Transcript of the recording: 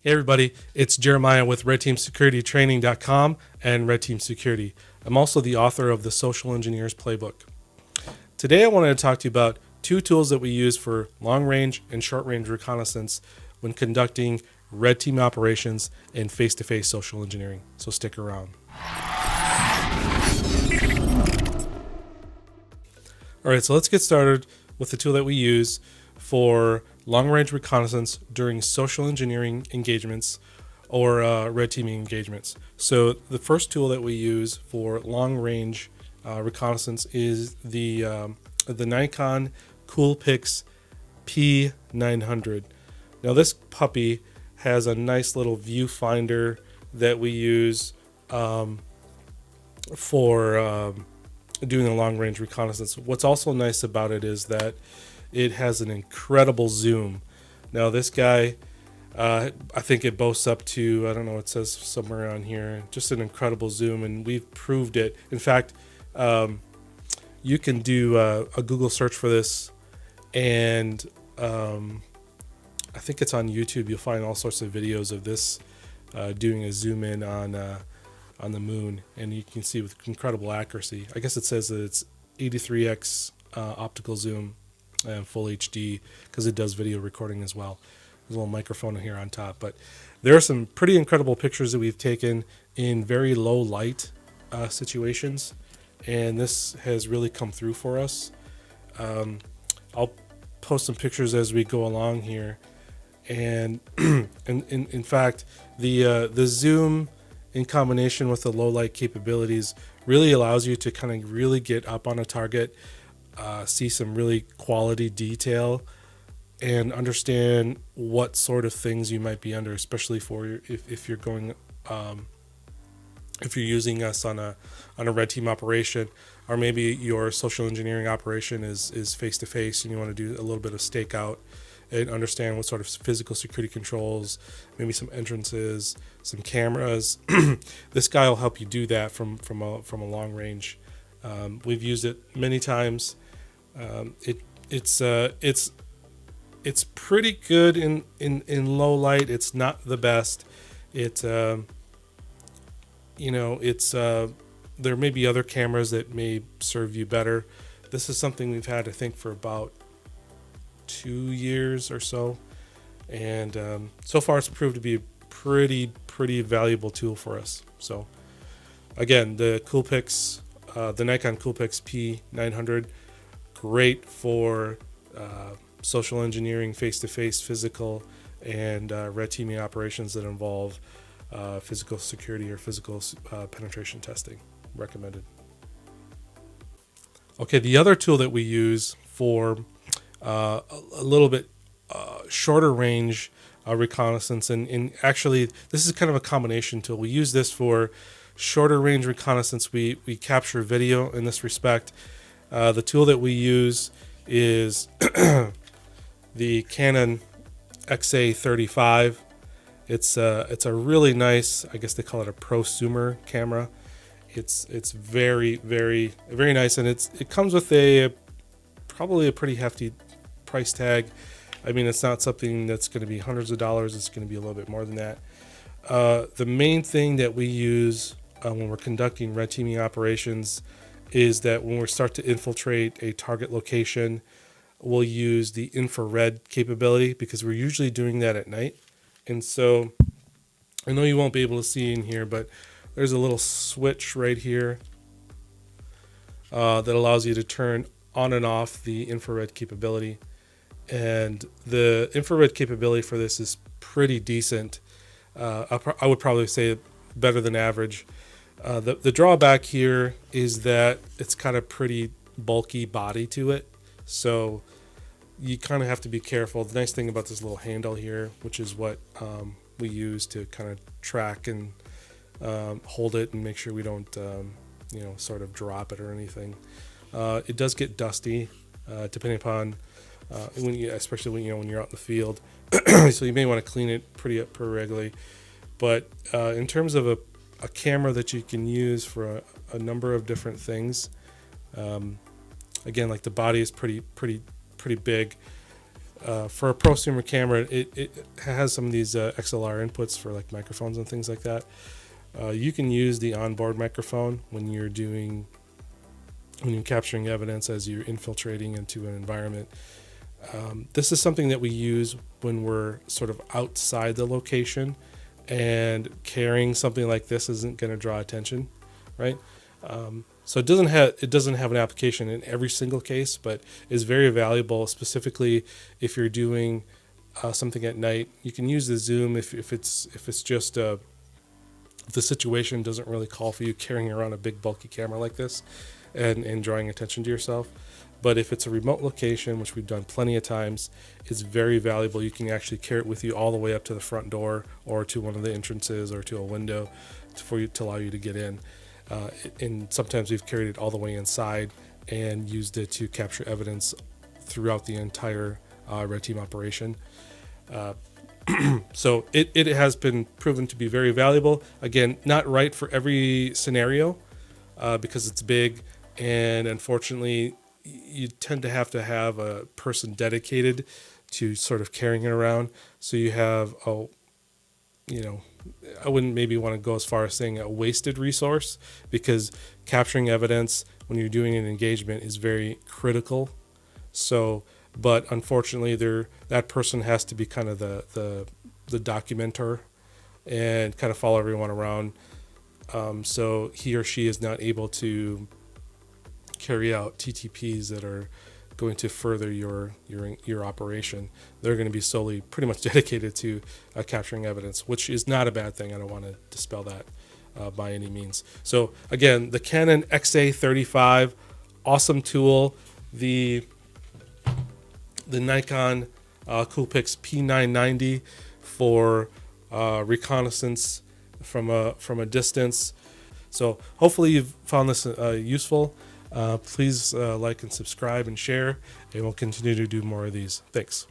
Hey everybody, it's Jeremiah with RedTeamSecurityTraining.com and Red Team Security. I'm also the author of the Social Engineers Playbook. Today I wanted to talk to you about two tools that we use for long-range and short-range reconnaissance when conducting red team operations and face-to-face social engineering. So stick around. All right, so let's get started with the tool that we use for long-range reconnaissance during social engineering engagements or red teaming engagements. So the first tool that we use for long-range reconnaissance is the Nikon Coolpix P900. Now this puppy has a nice little viewfinder that we use for doing a long-range reconnaissance. What's also nice about it is that it has an incredible zoom. Now this guy, I think it boasts up to, I don't know, it says somewhere on here, just an incredible zoom, and we've proved it. In fact, you can do a Google search for this, and I think it's on YouTube. You'll find all sorts of videos of this doing a zoom in on the moon, and you can see with incredible accuracy. I guess it says that it's 83x optical zoom and full HD because it does video recording as well. There's a little microphone here on top, but there are some pretty incredible pictures that we've taken in very low light situations, and this has really come through for us. I'll post some pictures as we go along here, and in fact the zoom in combination with the low light capabilities really allows you to kind of really get up on a target, see some really quality detail, and understand what sort of things you might be under, especially for if you're going if you're using us on a red team operation, or maybe your social engineering operation is face to face and you want to do a little bit of stakeout and understand what sort of physical security controls, maybe some entrances, some cameras. This guy will help you do that from a long range. We've used it many times. It's pretty good in low light. It's not the best. There may be other cameras that may serve you better. This is something we've had, I think, for about 2 years or so, and so far it's proved to be a pretty valuable tool for us. So again, the Coolpix, the Nikon Coolpix P900, great for social engineering, face-to-face, physical, and red teaming operations that involve physical security or physical penetration testing. Recommended. Okay, the other tool that we use for a little bit shorter range reconnaissance, and actually this is kind of a combination tool. We use this for shorter range reconnaissance. We capture video in this respect. The tool that we use is the Canon XA35. It's a really nice, I guess they call it a prosumer camera. It's very nice, and it comes with probably a pretty hefty price tag. I mean, it's not something that's going to be hundreds of dollars. It's going to be a little bit more than that. The main thing that we use when we're conducting red teaming operations is that when we start to infiltrate a target location, we'll use the infrared capability because we're usually doing that at night. And so I know you won't be able to see in here, but there's a little switch right here that allows you to turn on and off the infrared capability. And the infrared capability for this is pretty decent. I would probably say better than average. The drawback here is that it's got a pretty bulky body to it, so you kind of have to be careful. The nice thing about this little handle here, which is what we use to kind of track and hold it and make sure we don't sort of drop it or anything. It does get dusty depending upon especially when you're out in the field. So you may want to clean it pretty regularly. But in terms of a camera that you can use for a number of different things, again, like the body is pretty big. For a prosumer camera, it has some of these XLR inputs for like microphones and things like that. You can use the onboard microphone when you're capturing evidence as you're infiltrating into an environment. This is something that we use when we're sort of outside the location, and carrying something like this isn't going to draw attention, right? So it doesn't have an application in every single case, but is very valuable, specifically if you're doing something at night. You can use the zoom if it's just if the situation doesn't really call for you carrying around a big bulky camera like this and drawing attention to yourself. But if it's a remote location, which we've done plenty of times, it's very valuable. You can actually carry it with you all the way up to the front door or to one of the entrances or to a window to allow you to get in. And sometimes we've carried it all the way inside and used it to capture evidence throughout the entire red team operation. So it has been proven to be very valuable. Again, not right for every scenario because it's big, and unfortunately you tend to have a person dedicated to sort of carrying it around. So you have I wouldn't maybe want to go as far as saying a wasted resource, because capturing evidence when you're doing an engagement is very critical. So, but unfortunately, that person has to be kind of the documenter and kind of follow everyone around. So he or she is not able to carry out TTPs that are going to further your operation. They're going to be solely pretty much dedicated to capturing evidence, which is not a bad thing. I don't want to dispel that by any means. So again, the Canon XA35, awesome tool. The Nikon Coolpix P990 for reconnaissance from a distance. So hopefully you've found this useful. Please like and subscribe and share, and we'll continue to do more of these. Thanks.